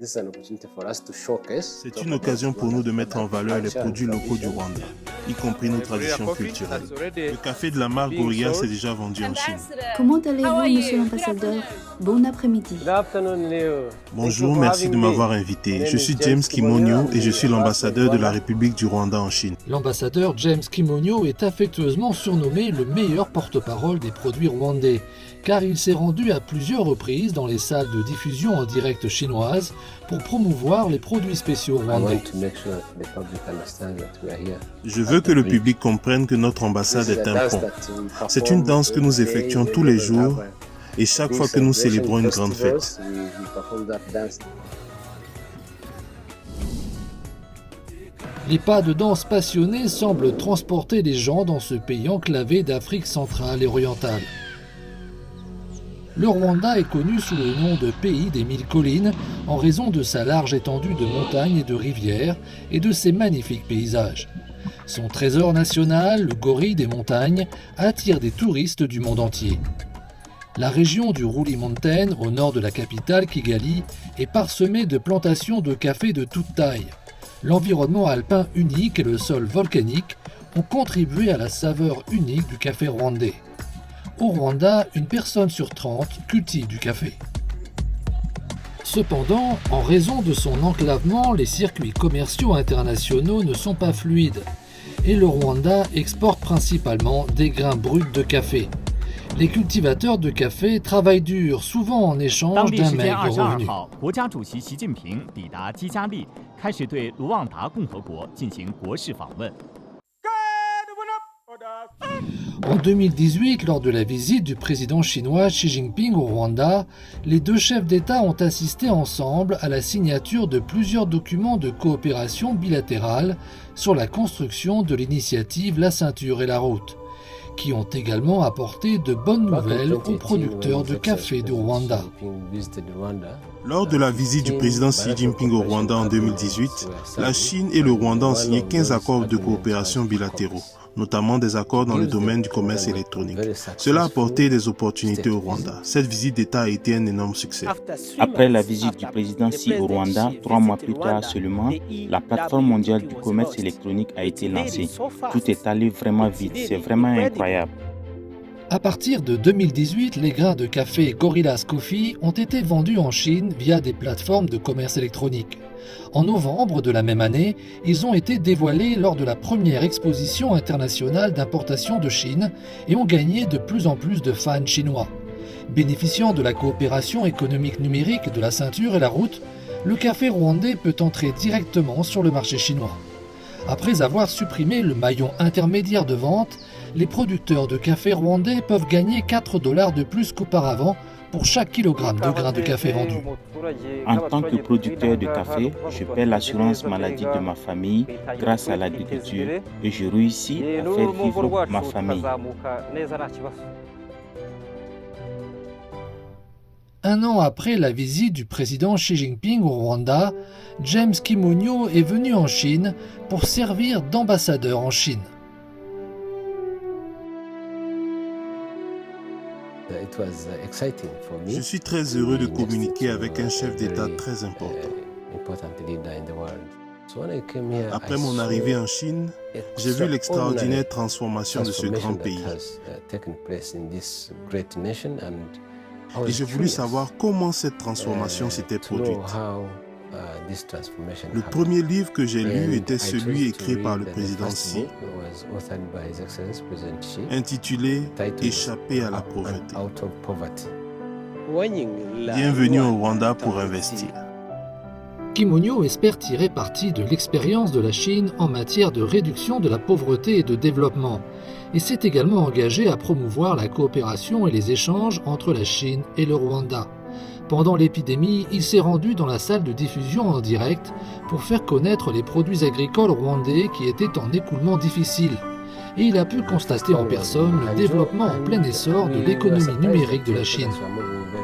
C'est une occasion pour nous de mettre en valeur les produits locaux du Rwanda, y compris nos traditions culturelles. Le café de la marque Gorilla s'est déjà vendu en Chine. Comment allez-vous, monsieur l'ambassadeur? Bon après-midi. Bonjour, merci de m'avoir invité. Je suis James Kimonyo et je suis l'ambassadeur de la République du Rwanda en Chine. L'ambassadeur James Kimonyo est affectueusement surnommé le meilleur porte-parole des produits rwandais, car il s'est rendu à plusieurs reprises dans les salles de diffusion en direct chinoises pour promouvoir les produits spéciaux rwandais. Je veux que le public comprenne que notre ambassade est un pont. C'est une danse que nous effectuons tous les jours et chaque fois que nous célébrons une grande fête. Les pas de danse passionnés semblent transporter les gens dans ce pays enclavé d'Afrique centrale et orientale. Le Rwanda est connu sous le nom de pays des 1000 collines en raison de sa large étendue de montagnes et de rivières et de ses magnifiques paysages. Son trésor national, le gorille des montagnes, attire des touristes du monde entier. La région du Ruli Mountain, au nord de la capitale Kigali, est parsemée de plantations de café de toute taille. L'environnement alpin unique et le sol volcanique ont contribué à la saveur unique du café rwandais. Au Rwanda, une personne sur 30 cultive du café. Cependant, en raison de son enclavement, les circuits commerciaux internationaux ne sont pas fluides et le Rwanda exporte principalement des grains bruts de café. Les cultivateurs de café travaillent dur, souvent en échange d'un maigre revenu. En 2018, lors de la visite du président chinois Xi Jinping au Rwanda, les deux chefs d'État ont assisté ensemble à la signature de plusieurs documents de coopération bilatérale sur la construction de l'initiative La Ceinture et la Route, qui ont également apporté de bonnes nouvelles aux producteurs de café du Rwanda. Lors de la visite du président Xi Jinping au Rwanda en 2018, la Chine et le Rwanda ont signé 15 accords de coopération bilatéraux, notamment des accords dans le domaine du commerce électronique. Cela a apporté des opportunités au Rwanda. Cette visite d'État a été un énorme succès. Après la visite du président Xi au Rwanda, 3 mois plus tard seulement, la plateforme mondiale du commerce électronique a été lancée. Tout est allé vraiment vite, c'est vraiment incroyable. À partir de 2018, les grains de café Gorillas Coffee ont été vendus en Chine via des plateformes de commerce électronique. En novembre de la même année, ils ont été dévoilés lors de la première exposition internationale d'importation de Chine et ont gagné de plus en plus de fans chinois. Bénéficiant de la coopération économique numérique de la ceinture et la route, le café rwandais peut entrer directement sur le marché chinois. Après avoir supprimé le maillon intermédiaire de vente, les producteurs de café rwandais peuvent gagner 4 $ de plus qu'auparavant pour chaque kilogramme de grains de café vendu. En tant que producteur de café, je paie l'assurance maladie de ma famille grâce à l'agriculture et je réussis à faire vivre ma famille. Un an après la visite du président Xi Jinping au Rwanda, James Kimonyo est venu en Chine pour servir d'ambassadeur en Chine. Je suis très heureux de communiquer avec un chef d'État très important. Après mon arrivée en Chine, j'ai vu l'extraordinaire transformation de ce grand pays. Et j'ai voulu savoir comment cette transformation s'était produite. Le premier livre que j'ai lu était celui écrit par le président Xi, intitulé « Échapper à la pauvreté ». Bienvenue au Rwanda pour investir. Kimonyo espère tirer parti de l'expérience de la Chine en matière de réduction de la pauvreté et de développement, et s'est également engagé à promouvoir la coopération et les échanges entre la Chine et le Rwanda. Pendant l'épidémie, il s'est rendu dans la salle de diffusion en direct pour faire connaître les produits agricoles rwandais qui étaient en écoulement difficile. Et il a pu constater en personne le développement en plein essor de l'économie numérique de la Chine.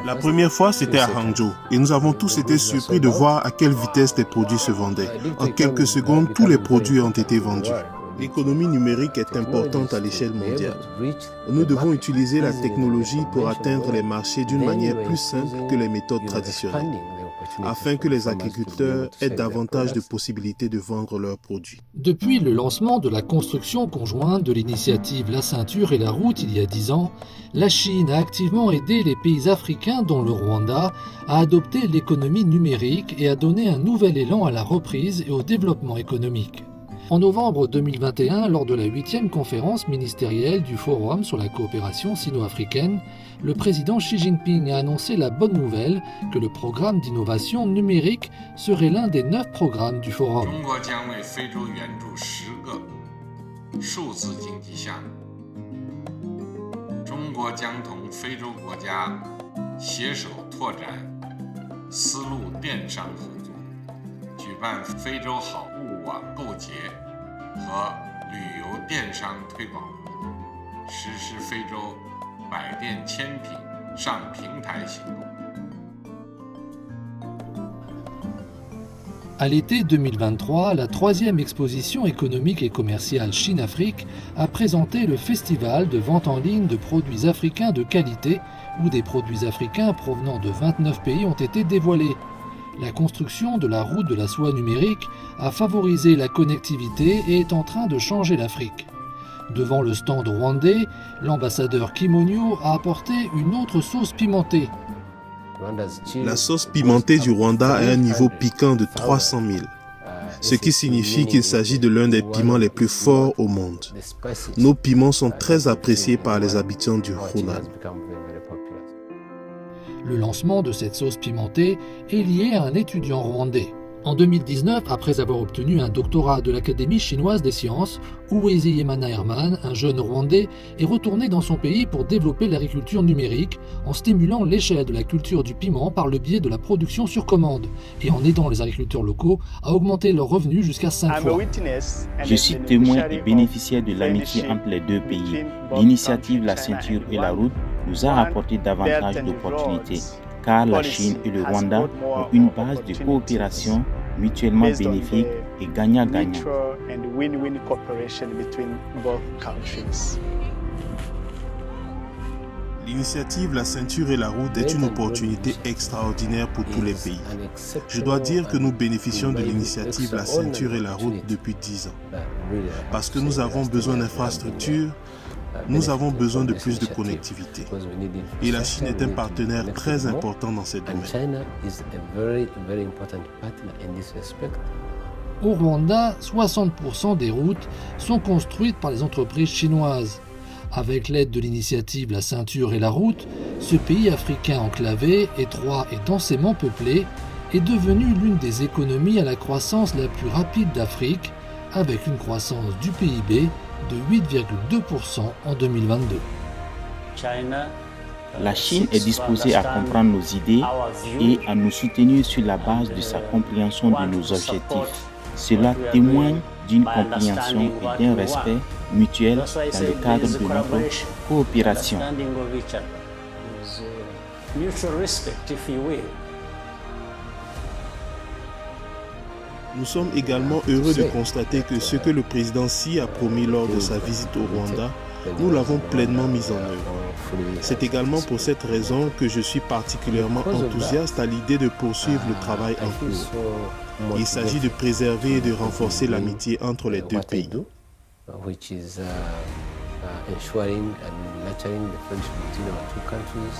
La première fois, c'était à Hangzhou et nous avons tous été surpris de voir à quelle vitesse les produits se vendaient. En quelques secondes, tous les produits ont été vendus. L'économie numérique est importante à l'échelle mondiale. Nous devons utiliser la technologie pour atteindre les marchés d'une manière plus simple que les méthodes traditionnelles, afin que les agriculteurs aient davantage de possibilités de vendre leurs produits. Depuis le lancement de la construction conjointe de l'initiative La Ceinture et la Route il y a 10 ans, la Chine a activement aidé les pays africains, dont le Rwanda, à adopter l'économie numérique et à donner un nouvel élan à la reprise et au développement économique. En novembre 2021, lors de la 8e conférence ministérielle du Forum sur la coopération sino-africaine, le président Xi Jinping a annoncé la bonne nouvelle que le programme d'innovation numérique serait l'un des 9 programmes du Forum. À l'été 2023, la 3e exposition économique et commerciale Chine-Afrique a présenté le festival de vente en ligne de produits africains de qualité, où des produits africains provenant de 29 pays ont été dévoilés. La construction de la route de la soie numérique a favorisé la connectivité et est en train de changer l'Afrique. Devant le stand rwandais, l'ambassadeur Kimonyo a apporté une autre sauce pimentée. La sauce pimentée du Rwanda a un niveau piquant de 300 000, ce qui signifie qu'il s'agit de l'un des piments les plus forts au monde. Nos piments sont très appréciés par les habitants du Hunan. Le lancement de cette sauce pimentée est lié à un étudiant rwandais. En 2019, après avoir obtenu un doctorat de l'Académie chinoise des sciences, Uwezi Yemana Herman, un jeune Rwandais, est retourné dans son pays pour développer l'agriculture numérique en stimulant l'échelle de la culture du piment par le biais de la production sur commande et en aidant les agriculteurs locaux à augmenter leurs revenus jusqu'à 5 fois. Je suis témoin et bénéficiaire de l'amitié entre les deux pays. L'initiative La Ceinture et la Route nous a apporté davantage d'opportunités, car la Chine et le Rwanda ont une base de coopération mutuellement bénéfique et gagnant-gagnant. L'initiative La Ceinture et la Route est une opportunité extraordinaire pour tous les pays. Je dois dire que nous bénéficions de l'initiative La Ceinture et la Route depuis 10 ans. Parce que nous avons besoin d'infrastructures, nous avons besoin de plus de connectivité. Et la Chine est un partenaire très important dans ces domaines. Au Rwanda, 60% des routes sont construites par les entreprises chinoises. Avec l'aide de l'initiative La Ceinture et la Route, ce pays africain enclavé, étroit et densément peuplé, est devenu l'une des économies à la croissance la plus rapide d'Afrique, avec une croissance du PIB de 8,2% en 2022. La Chine est disposée à comprendre nos idées et à nous soutenir sur la base de sa compréhension de nos objectifs. Cela témoigne d'une compréhension et d'un respect mutuel dans le cadre de notre coopération. Nous sommes également heureux de constater que ce que le président Xi a promis lors de sa visite au Rwanda, nous l'avons pleinement mis en œuvre. C'est également pour cette raison que je suis particulièrement enthousiaste à l'idée de poursuivre le travail en cours. Il s'agit de préserver et de renforcer l'amitié entre les deux pays. Ensuring and nurturing the friendship between our two countries.